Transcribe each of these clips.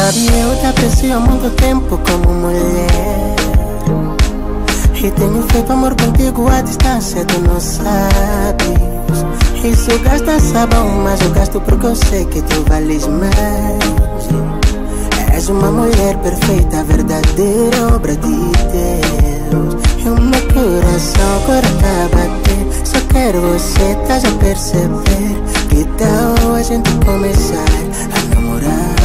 Sabe, eu te aprecio há muito tempo como mulher, e tenho feito amor contigo à distância, tu não sabes. Isso gasta sabão, mas eu gasto porque eu sei que tu vales mais. És uma mulher perfeita, verdadeira obra de Deus. E o meu coração agora tá a bater. Só quero você, estás a perceber? Que tal a gente começar a namorar?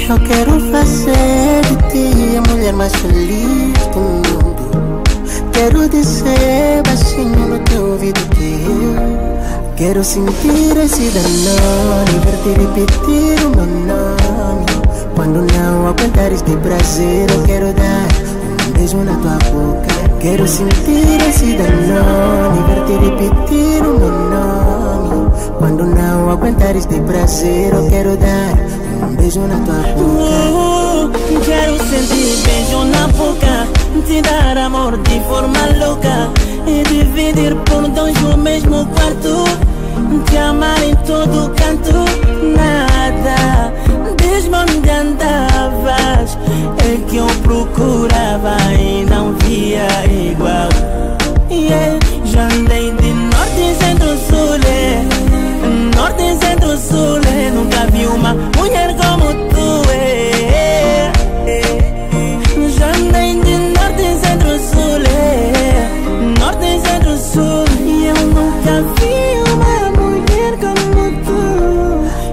Eu quero fazer de ti a mulher mais feliz do mundo. Quero dizer baixinho no teu ouvido que eu quero sentir esse danone, ver-te repetir o meu nome. Quando não aguentares de prazer, eu quero dar um beijo na tua boca. Quero sentir esse danone, ver-te repetir o meu nome. Quando não aguentares de prazer, eu quero dar um beijo na tua boca. Quero sentir beijo na boca, te dar amor de forma louca e dividir por dois no mesmo quarto, te amar em todo canto. Nada, diz-me onde andavas, é que eu procurava e não via igual. Já andei de norte, centro, sul, norte, centro, sul, nunca vi uma mulher como tu, Já andei de norte, centro, sul, norte, centro, sul, e eu nunca vi uma mulher como tu.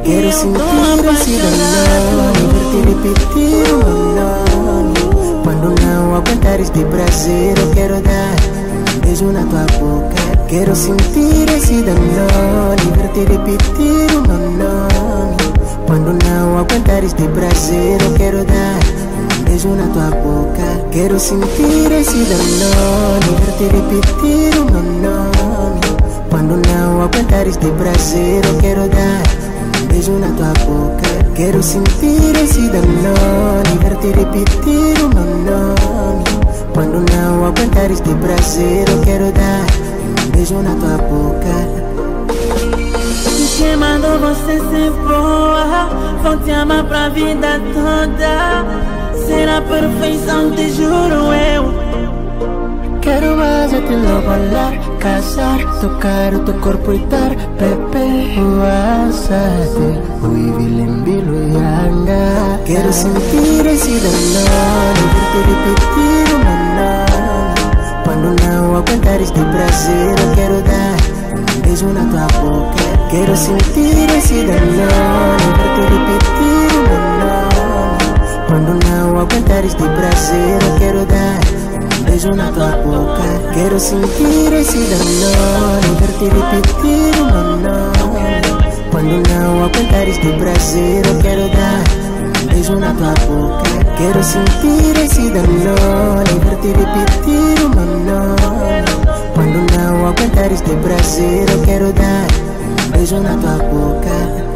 Quero sentir esse danone, ver-te repetir o meu nome. Quando não aguentares de prazer, eu quero dar um beijo na tua boca. Quero sentir esse danone, ver-te repetir o meu nome. Quando não aguentares de prazer, eu quero dar um beijo na tua boca. Quero sentir esse danone, ver-te repetir o meu nome. Quando não aguentares de prazer, eu quero dar um beijo na tua boca. Quero sentir esse danone, ver-te repetir o meu nome. Quando não aguentares de prazer, eu quero dar um beijo na tua boca. Quem mandou você ser boa? Vou te amar pra vida toda. Será a perfeição, te juro eu. Quero mais é te logo olhar, casar, tocar o teu corpo e dar Pepe, uasate, uivilembilo yanga. Quero sentir esse danone, ver-te repetir o meu nome. Quando não aguentares de prazer, eu quero dar um beijo na tua boca. Quero sentir esse danone, ver-te repetir o meu nome. Quando não aguentares de prazer, eu quero dar um beijo na tua boca. Quero sentir esse danone, ver-te repetir o meu nome. Quando não aguentares de prazer, eu quero dar um beijo na tua boca. Quero sentir esse danone, ver-te repetir o meu nome. Quando não aguentares de prazer, eu quero dar um beijo na tua boca.